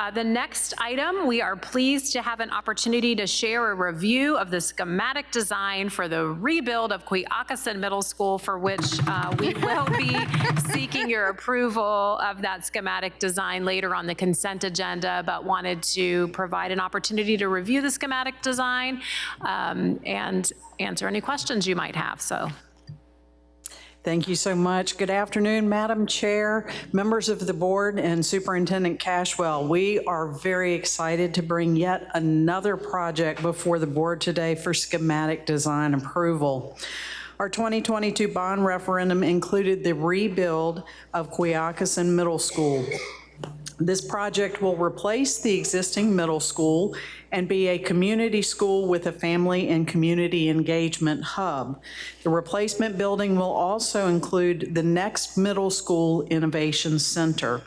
The next item, we are pleased to have an opportunity to share a review of the schematic design for the rebuild of Quioccasin Middle School, for which we will be seeking your approval of that schematic design later on the consent agenda, but wanted to provide an opportunity to review the schematic design and answer any questions you might have. So. Thank you so much. Good afternoon, Madam Chair, members of the board, and Superintendent Cashwell. We are very excited to bring yet another project before the board today for schematic design approval. Our 2022 bond referendum included the rebuild of Quioccasin Middle School. This project will replace the existing middle school and be a community school with a family and community engagement hub. The replacement building will also include the next middle school innovation center.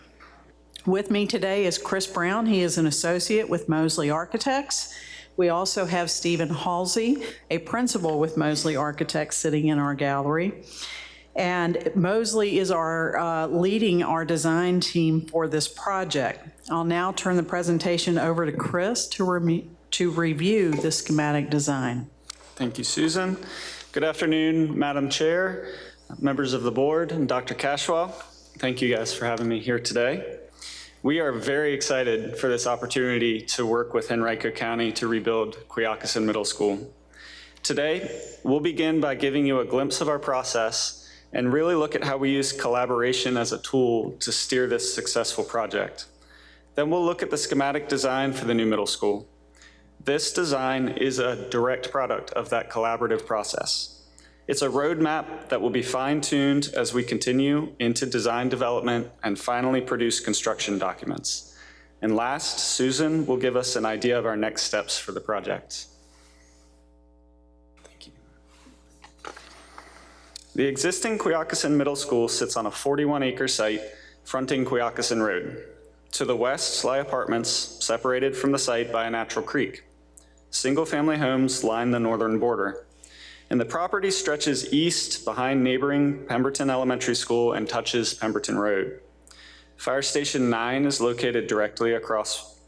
With me today is Chris Brown. He is an associate with Mosley Architects. We also have Stephen Halsey, a principal with Mosley Architects, sitting in our gallery. And Mosley is leading our design team for this project. I'll now turn the presentation over to Chris to review the schematic design. Thank you, Susan. Good afternoon, Madam Chair, members of the board, and Dr. Cashwell. Thank you guys for having me here today. We are very excited for this opportunity to work with Henrico County to rebuild Quioccasin Middle School. Today, we'll begin by giving you a glimpse of our process and really look at how we use collaboration as a tool to steer this successful project. Then we'll look at the schematic design for the new middle school. This design is a direct product of that collaborative process. It's a roadmap that will be fine-tuned as we continue into design development and finally produce construction documents. And last, Susan will give us an idea of our next steps for the project. The existing Quioccasin Middle School sits on a 41-acre site fronting Quioccasin Road. To the west lie apartments separated from the site by a natural creek. Single-family homes line the northern border. And the property stretches east behind neighboring Pemberton Elementary School and touches Pemberton Road. Fire Station 9 is located directly across.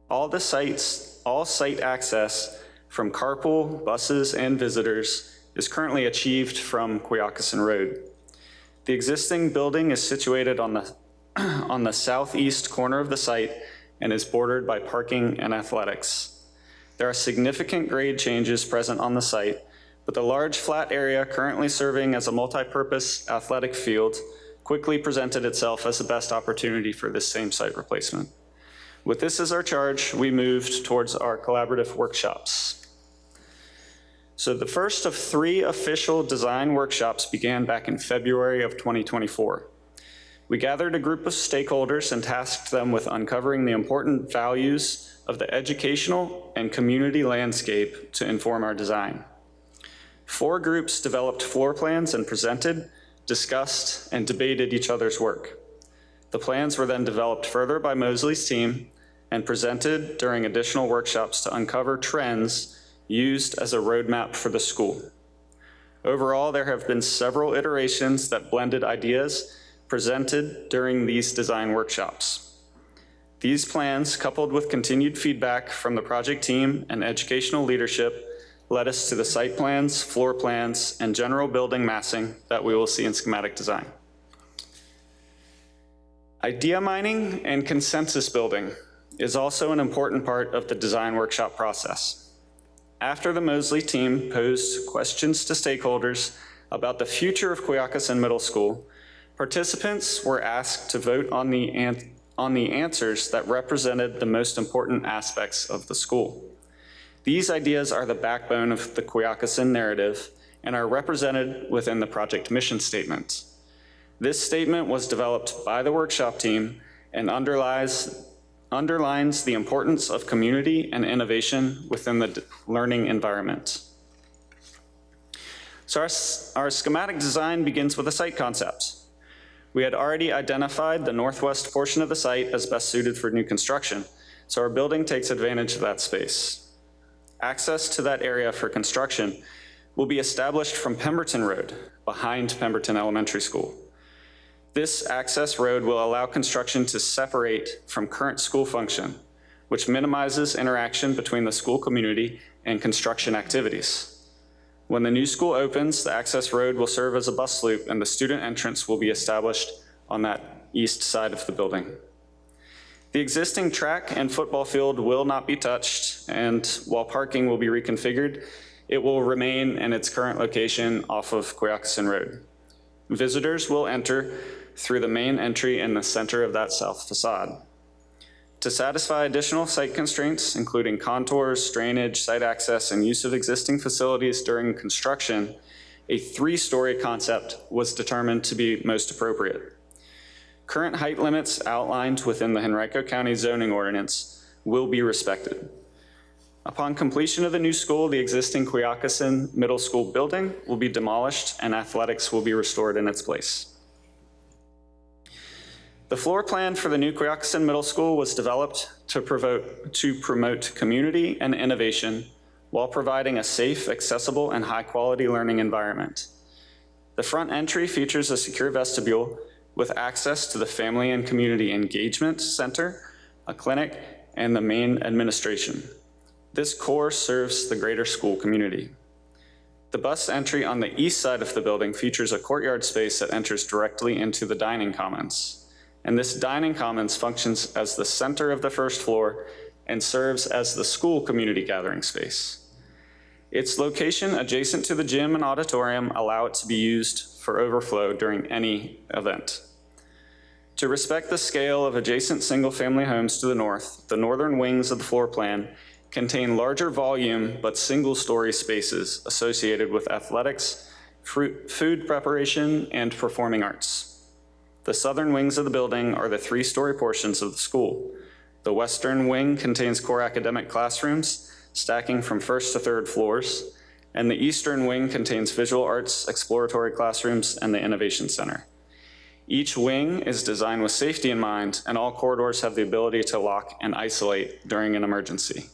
All site access from carpool, buses, and visitors is currently achieved from Quioccasin Road. The existing building is situated on the southeast corner of the site and is bordered by parking and athletics. There are significant grade changes present on the site, but the large flat area currently serving as a multi-purpose athletic field quickly presented itself as the best opportunity for this same site replacement. With this as our charge, we moved towards our collaborative workshops. So the first of 3 official design workshops began back in February of 2024. We gathered a group of stakeholders and tasked them with uncovering the important values of the educational and community landscape to inform our design. 4 groups developed floor plans and presented, discussed, and debated each other's work. The plans were then developed further by Mosley's team and presented during additional workshops to uncover trends used as a roadmap for the school. Overall, there have been several iterations that blended ideas presented during these design workshops. These plans, coupled with continued feedback from the project team and educational leadership, led us to the site plans, floor plans, and general building massing that we will see in schematic design. Idea mining and consensus building is also an important part of the design workshop process. After the Mosley team posed questions to stakeholders about the future of Quioccasin Middle School, participants were asked to vote on the answers that represented the most important aspects of the school. These ideas are the backbone of the Quioccasin narrative and are represented within the project mission statement. This statement was developed by the workshop team and underlines the importance of community and innovation within the learning environment. So our schematic design begins with a site concept. We had already identified the northwest portion of the site as best suited for new construction, so our building takes advantage of that space. Access to that area for construction will be established from Pemberton Road, behind Pemberton Elementary School. This access road will allow construction to separate from current school function, which minimizes interaction between the school community and construction activities. When the new school opens, the access road will serve as a bus loop and the student entrance will be established on that east side of the building. The existing track and football field will not be touched, and while parking will be reconfigured, it will remain in its current location off of Quioccasin Road. Visitors will enter through the main entry in the center of that south facade. To satisfy additional site constraints, including contours, drainage, site access, and use of existing facilities during construction, a 3-story concept was determined to be most appropriate. Current height limits outlined within the Henrico County zoning ordinance will be respected. Upon completion of the new school, the existing Quioccasin Middle School building will be demolished and athletics will be restored in its place. The floor plan for the new Quioccasin Middle School was developed to promote community and innovation while providing a safe, accessible, and high-quality learning environment. The front entry features a secure vestibule with access to the Family and Community Engagement Center, a clinic, and the main administration. This core serves the greater school community. The bus entry on the east side of the building features a courtyard space that enters directly into the dining commons. And this dining commons functions as the center of the first floor and serves as the school community gathering space. Its location adjacent to the gym and auditorium allow it to be used for overflow during any event. To respect the scale of adjacent single-family homes to the north, the northern wings of the floor plan contain larger volume but single-story spaces associated with athletics, food preparation, and performing arts. The southern wings of the building are the 3-story portions of the school. The western wing contains core academic classrooms, stacking from 1st to 3rd floors, and the eastern wing contains visual arts, exploratory classrooms, and the Innovation Center. Each wing is designed with safety in mind, and all corridors have the ability to lock and isolate during an emergency.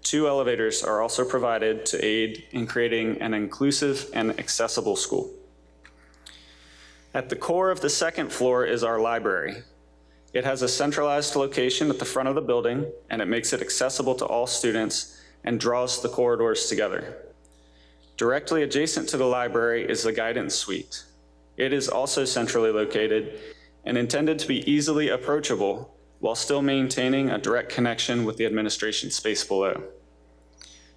2 elevators are also provided to aid in creating an inclusive and accessible school. At the core of the 2nd floor is our library. It has a centralized location at the front of the building, and it makes it accessible to all students and draws the corridors together. Directly adjacent to the library is the guidance suite. It is also centrally located and intended to be easily approachable while still maintaining a direct connection with the administration space below.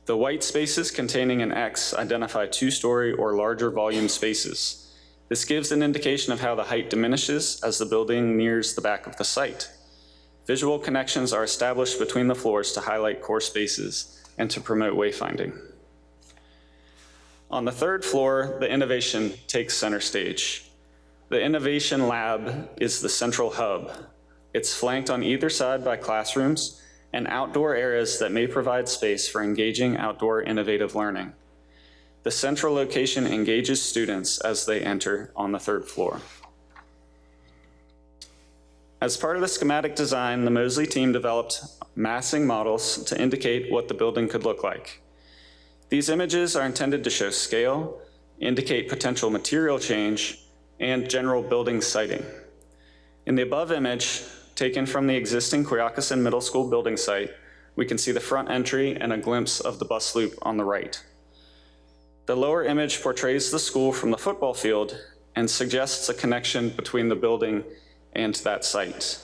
The white spaces containing an X identify 2-story or larger volume spaces. This gives an indication of how the height diminishes as the building nears the back of the site. Visual connections are established between the floors to highlight core spaces and to promote wayfinding. On the 3rd floor, the innovation takes center stage. The Innovation Lab is the central hub. It's flanked on either side by classrooms and outdoor areas that may provide space for engaging outdoor innovative learning. The central location engages students as they enter on the 3rd floor. As part of the schematic design, the Mosley team developed massing models to indicate what the building could look like. These images are intended to show scale, indicate potential material change, and general building siting. In the above image, taken from the existing Quioccasin Middle School building site, we can see the front entry and a glimpse of the bus loop on the right. The lower image portrays the school from the football field and suggests a connection between the building and that site.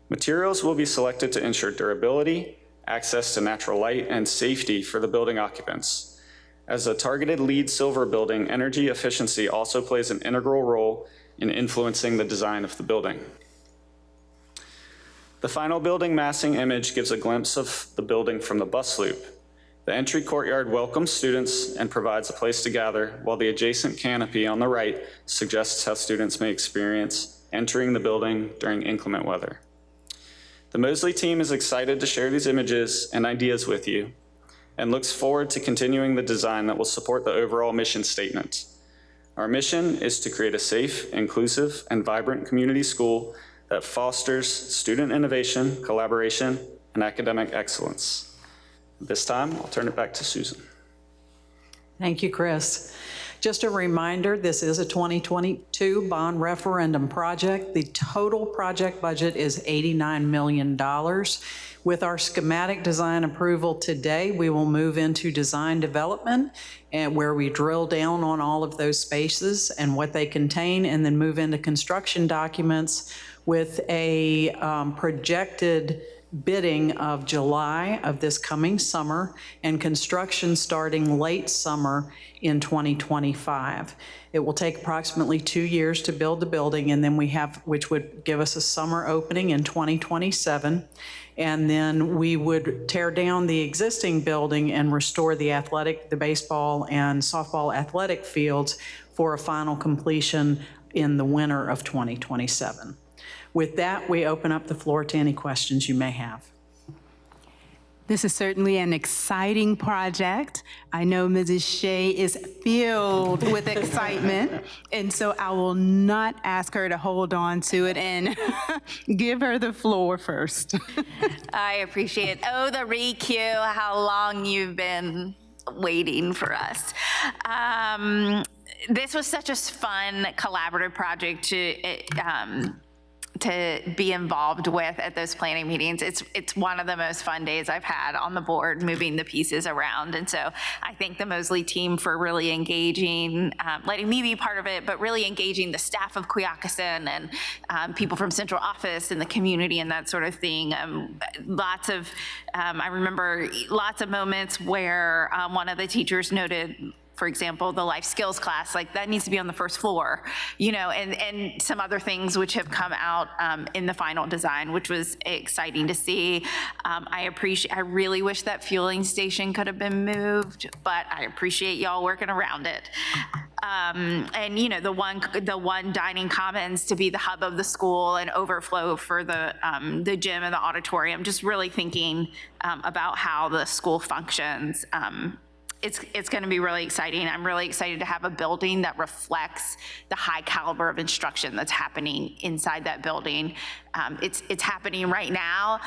Materials will be selected to ensure durability, access to natural light, and safety for the building occupants. As a targeted LEED Silver building, energy efficiency also plays an integral role in influencing the design of the building. The final building massing image gives a glimpse of the building from the bus loop. The entry courtyard welcomes students and provides a place to gather, while the adjacent canopy on the right suggests how students may experience entering the building during inclement weather. The Mosley team is excited to share these images and ideas with you and looks forward to continuing the design that will support the overall mission statement. Our mission is to create a safe, inclusive, and vibrant community school that fosters student innovation, collaboration, and academic excellence. This time, I'll turn it back to Susan. Thank you, Chris. Just a reminder, this is a 2022 bond referendum project. The total project budget is $89 million. With our schematic design approval today, we will move into design development, and where we drill down on all of those spaces and what they contain, and then move into construction documents with a projected bidding of July of this coming summer and construction starting late summer in 2025. It will take approximately 2 years to build the building, and then we have, which would give us a summer opening in 2027. And then we would tear down the existing building and restore the baseball and softball athletic fields for a final completion in the winter of 2027. With that, we open up the floor to any questions you may have. This is certainly an exciting project. I know Mrs. Shea is filled with excitement, and so I will not ask her to hold on to it and give her the floor first. I appreciate it. Oh, the re-queue, how long you've been waiting for us. This was such a fun collaborative project to be involved with at those planning meetings. It's one of the most fun days I've had on the board, moving the pieces around. And so I thank the Mosley team for really engaging, letting me be part of it, but really engaging the staff of Quioccasin and people from central office and the community and that sort of thing. I remember lots of moments where one of the teachers noted, for example, the life skills class, like that needs to be on the first floor, and some other things which have come out in the final design, which was exciting to see. I really wish that fueling station could have been moved, but I appreciate y'all working around it. And the one dining commons to be the hub of the school and overflow for the gym and the auditorium, just really thinking about how the school functions. It's going to be really exciting. I'm really excited to have a building that reflects the high caliber of instruction that's happening inside that building. It's happening right now,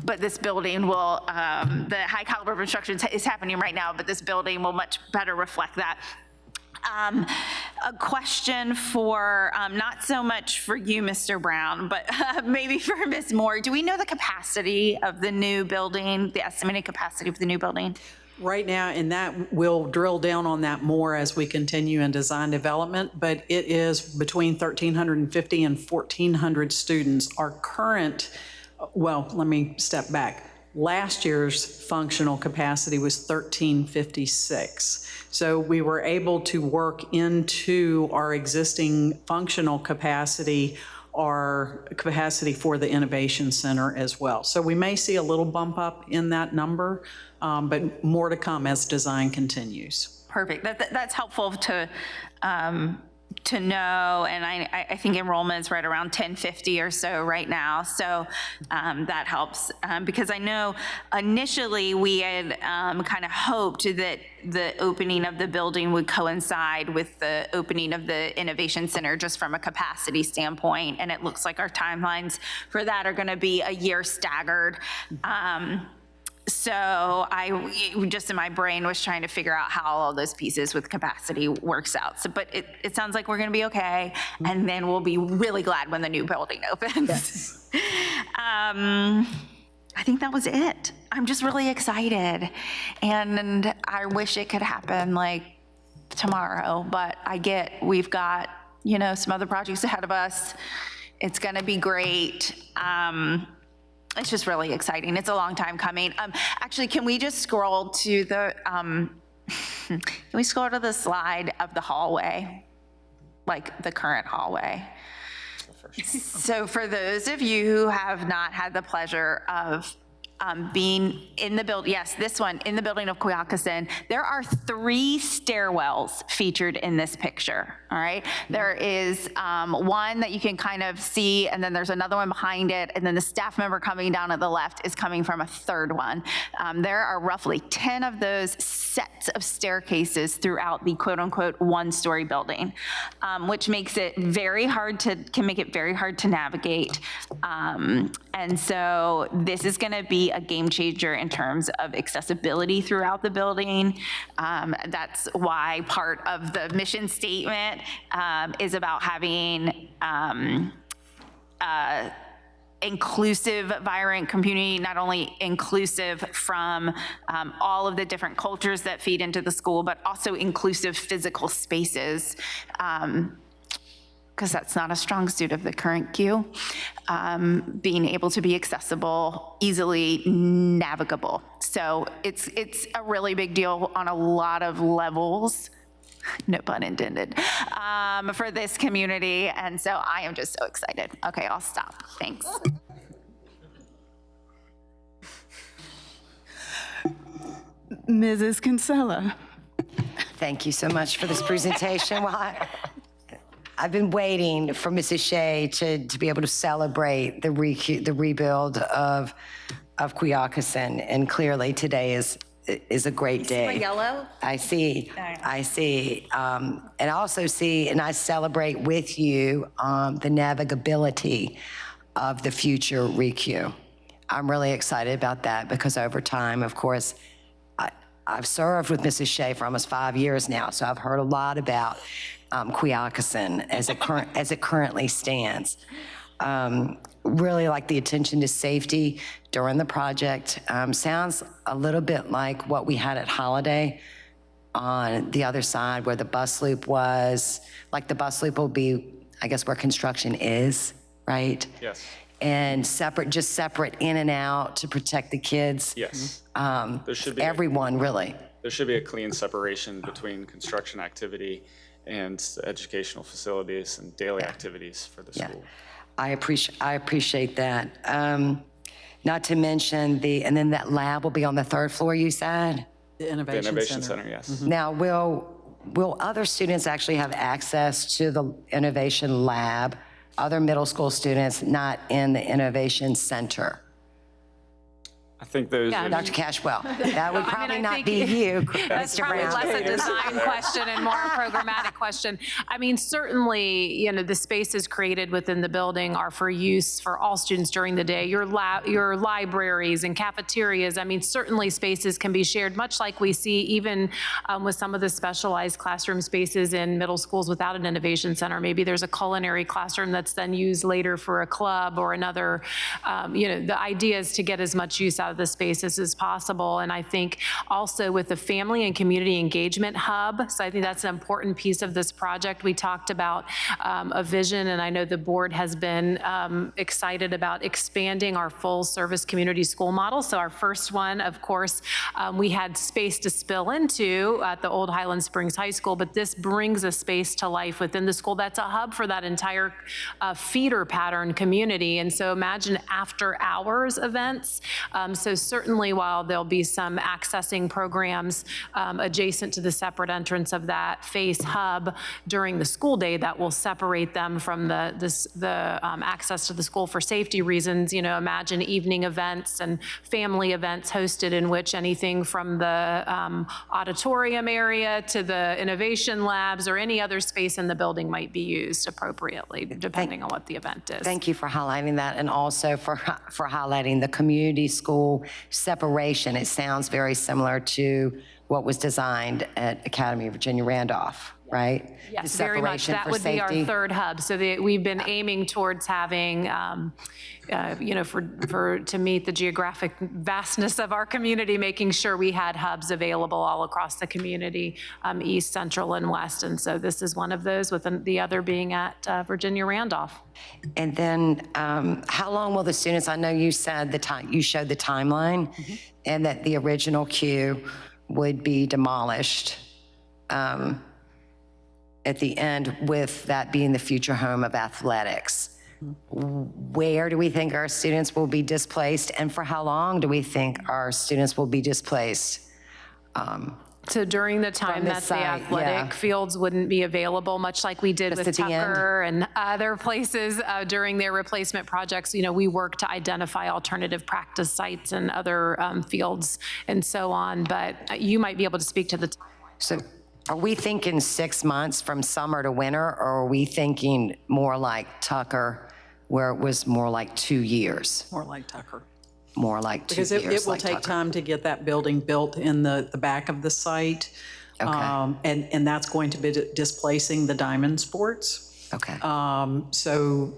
but this building will, the high caliber of instruction is happening right now, but this building will much better reflect that. A question for, not so much for you, Mr. Brown, but maybe for Ms. Moore. Do we know the capacity of the new building, the estimated capacity of the new building? Right now, and that we'll drill down on that more as we continue in design development, but it is between 1,350 and 1,400 students. Our current, well, let me step back. Last year's functional capacity was 1,356. So we were able to work into our existing functional capacity, our capacity for the Innovation Center as well. So we may see a little bump up in that number, but more to come as design continues. Perfect. That's helpful to know, and I think enrollment's right around 1050 or so right now, so that helps, because I know initially we had kind of hoped that the opening of the building would coincide with the opening of the Innovation Center just from a capacity standpoint, and it looks like our timelines for that are going to be a year staggered. So I just in my brain was trying to figure out how all those pieces with capacity works out. So, but it sounds like we're going to be okay, and then we'll be really glad when the new building opens. Yes. I think that was it. I'm just really excited, and I wish it could happen like tomorrow. But we've got some other projects ahead of us. It's going to be great. It's just really exciting. It's a long time coming. Actually, can we just scroll to the, can we scroll to the slide of the hallway, like the current hallway? So for those of you who have not had the pleasure of being in the building, yes, this one, in the building of Quioccasin, there are 3 stairwells featured in this picture, all right? There is one that you can kind of see, and then there's another one behind it, and then the staff member coming down at the left is coming from a 3rd one. There are roughly 10 of those sets of staircases throughout the quote-unquote 1-story building, which makes it can make it very hard to navigate. And so this is gonna be be a game changer in terms of accessibility throughout the building. That's why part of the mission statement is about having inclusive, vibrant community, not only inclusive from all of the different cultures that feed into the school, but also inclusive physical spaces, because that's not a strong suit of the current Q. Being able to be accessible, easily navigable. So it's a really big deal on a lot of levels. No pun intended, for this community. And so I am just so excited. Okay, I'll stop. Thanks. Mrs. Kinsella. Thank you so much for this presentation. Well, I've been waiting for Mrs. Shea to be able to celebrate the rebuild of Quioccasin, and clearly today is a great day. My yellow? I see. And I also see, and I celebrate with you the navigability of the future REQ. I'm really excited about that because over time, of course, I've served with Mrs. Shea for almost 5 years now, so I've heard a lot about Quioccasin as it currently stands. Really like the attention to safety during the project. Sounds a little bit like what we had at Holiday on the other side where the bus loop was. Like the bus loop will be, I guess, where construction is, right? Yes. And just separate in and out to protect the kids. Yes. There should be everyone, really. There should be a clean separation between construction activity and educational facilities and daily activities for the school. I appreciate that. Not to mention and then that lab will be on the 3rd floor, you said? The The Innovation Innovation Center. Center, yes. Now, will other students actually have access to the Innovation Lab, other middle school students not in the Innovation Center? I think those are Dr. Cashwell, that would probably I not think be you, That's Mr. probably Brown. less a design question and more a programmatic question. I mean, certainly, the spaces created within the building are for use for all students during the day. Your libraries and cafeterias, I mean, certainly spaces can be shared, much like we see even with some of the specialized classroom spaces in middle schools without an innovation center. Maybe there's a culinary classroom that's then used later for a club or another. The idea is to get as much use out of the spaces as possible. And I think also with the family and community engagement hub, so I think that's an important piece of this project. We talked about a vision, and I know the board has been excited about expanding our full service community school model. So our first one, of course, we had space to spill into at the old Highland Springs High School, but this brings a space to life within the school that's a hub for that entire feeder pattern community. And so imagine after hours events. So certainly while there'll be some accessing programs adjacent to the separate entrance of that FACE hub during the school day that will separate them from the access to the school for safety reasons, imagine evening events and family events hosted in which anything from the auditorium area to the innovation labs or any other space in the building might be used appropriately, depending on what the event is. Thank you for highlighting that, and also for highlighting the community school separation. It sounds very similar to what was designed at Academy of Virginia Randolph, right? Yes, The very much. separation That for would be our safety. third hub. So we've been aiming towards having, to meet the geographic vastness of our community, making sure we had hubs available all across the community, east, central, and west. And so this is one of those, with the other being at Virginia Randolph. And then how long will the students, I know you said you showed the timeline and that the original queue would be demolished at the end, with that being the future home of athletics. Where do we think our students will be displaced, and for how long do we think our students will be displaced? So during the time From this that the site, athletic yeah. fields wouldn't be available, much like we did Just with at the end? Tucker and other places during their replacement projects, we work to identify alternative practice sites and other fields and so on. But you might be able to speak to the timeline. So are we thinking 6 months from summer to winter, or are we thinking more like Tucker, where it was more like 2 years? More like Tucker. more like 2 Because years. it will like take Tucker. time to get that building built in the back of the site. Okay. And that's going to be displacing the diamond sports. Okay. So,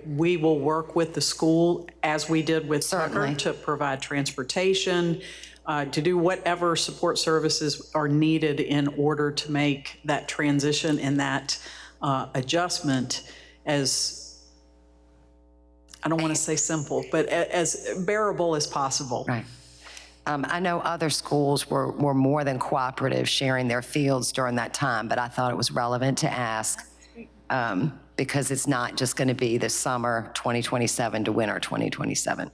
we will work with the school, as we did with Tucker, Certainly. to provide transportation, to do whatever support services are needed in order to make that transition and that adjustment as, I don't want to say simple, but as bearable as possible. Right. I know other schools were more than cooperative sharing their fields during that time, but I thought it was relevant to ask because it's not just going to be the summer 2027 to winter 2027.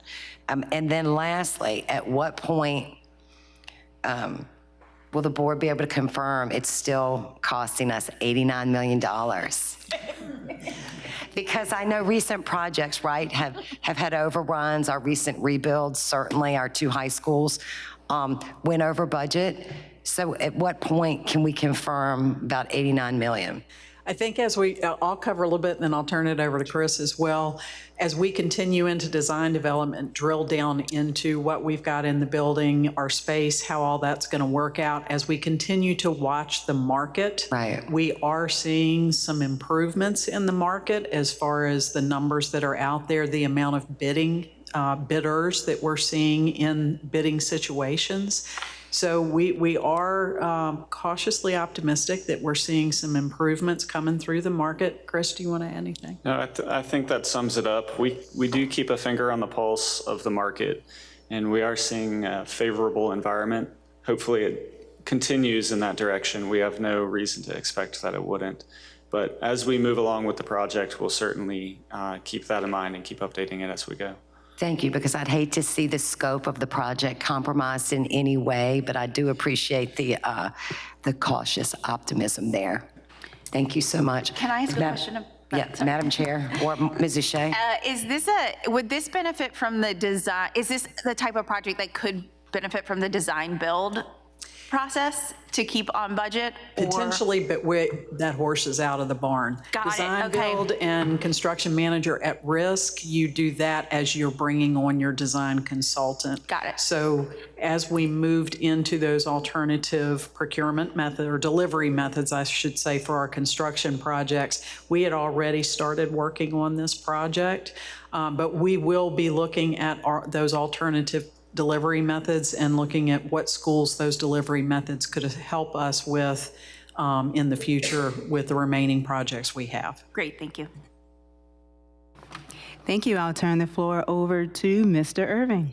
And then lastly, at what point will the board be able to confirm it's still costing us $89 million? Because I know recent projects, right, have had overruns. Our recent rebuilds, certainly our 2 high schools, went over budget. So at what point can we confirm about $89 million? I think I'll cover a little bit and then I'll turn it over to Chris as well. As we continue into design development, drill down into what we've got in the building, our space, how all that's going to work out. As we continue to watch the market, Right. we are seeing some improvements in the market as far as the numbers that are out there, the amount of bidders that we're seeing in bidding situations. So we are cautiously optimistic that we're seeing some improvements coming through the market. Chris, do you want to add anything? No, I think that sums it up. We do keep a finger on the pulse of the market, and we are seeing a favorable environment. Hopefully it continues in that direction. We have no reason to expect that it wouldn't. But as we move along with the project, we'll certainly keep that in mind and keep updating it as we go. Thank you, because I'd hate to see the scope of the project compromised in any way, but I do appreciate the cautious optimism there. Thank you so much. Can I ask a question? Yeah, Madam Chair, or Mrs. Shea? Would this benefit from the design, is this the type of project that could benefit from the design build process to keep on budget? Or- Potentially, but that horse is out of the barn. Got it, Design, okay. build, and construction manager at risk, you do that as you're bringing on your design consultant. Got it. So as we moved into those alternative procurement method or delivery methods, I should say, for our construction projects, we had already started working on this project, but we will be looking at those alternative delivery methods and looking at what schools those delivery methods could help us with in the future with the remaining projects we have. Great, thank you. Thank you. I'll turn the floor over to Mr. Irving.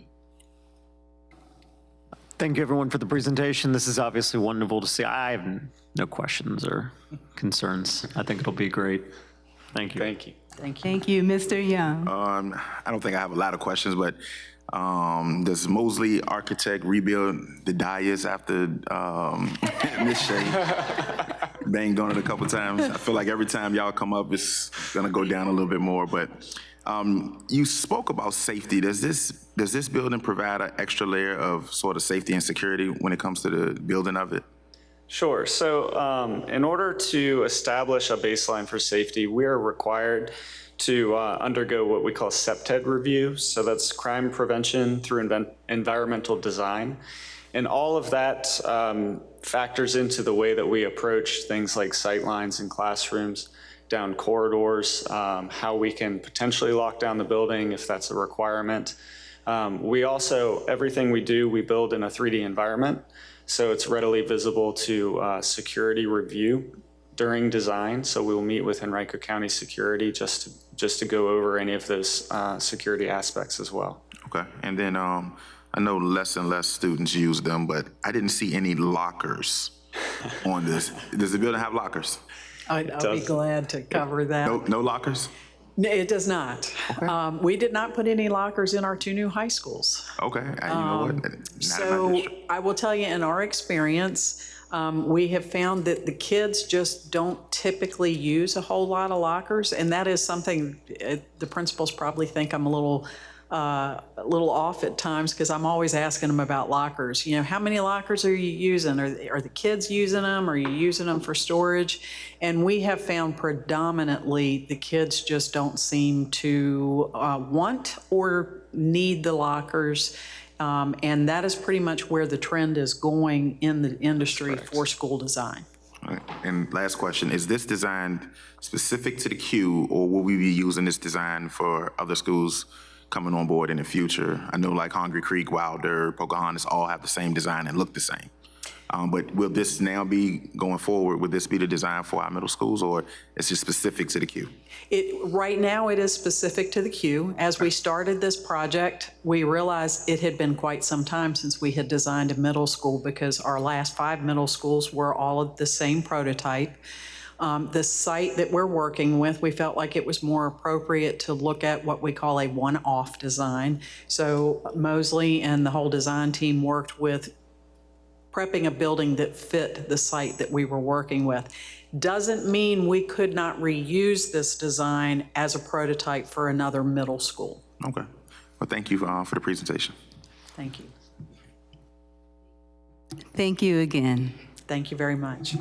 Thank you, everyone, for the presentation. This is obviously wonderful to see. I have no questions or concerns. I think it'll be great. Thank you. Thank you. Thank you. Thank you, Mr. Young. I don't think I have a lot of questions, but does Mosley Architect rebuild the dais after Ms. Shea banged on it a couple times? I feel like every time y'all come up, it's gonna go down a little bit more. But you spoke about safety. Does this building provide an extra layer of sort of safety and security when it comes to the building of it? Sure. So in order to establish a baseline for safety, we are required to undergo what we call CPTED review. So that's crime prevention through environmental design. And all of that factors into the way that we approach things like sight lines in classrooms, down corridors, how we can potentially lock down the building if that's a requirement. We also, everything we do, we build in a 3D environment. So it's readily visible to security review during design. So we will meet with Henrico County Security just to go over any of those security aspects as well. Okay. And then I know less and less students use them, but I didn't see any lockers on this. Does the building have lockers? I'll be glad to cover that. No lockers? No, it does not. Okay. We did not put any lockers in our 2 new high schools. Okay. You know what? Not in my So district. I will tell you, in our experience, we have found that the kids just don't typically use a whole lot of lockers, and that is something the principals probably think I'm a little a little off at times because I'm always asking them about lockers. You know, how many lockers are you using? Are the kids using them? Are you using them for storage? And we have found predominantly the kids just don't seem to want or need the lockers. And that is pretty much where the trend is going in the industry for school design. All right. And last question, is this designed specific to the Q, or will we be using this design for other schools coming on board in the future? I know like Hungry Creek, Wilder, Pocahontas all have the same design and look the same. But will this now be going forward, would this be the design for our middle schools, or it's just specific to the Q? Right now, it is specific to the Q. As we started this project, we realized it had been quite some time since we had designed a middle school because our last 5 middle schools were all of the same prototype. The site that we're working with, we felt like it was more appropriate to look at what we call a one-off design. So Mosley and the whole design team worked with prepping a building that fit the site that we were working with. Doesn't mean we could not reuse this design as a prototype for another middle school. Okay. Well, thank you for the presentation. Thank you. Thank you again. Thank you very much.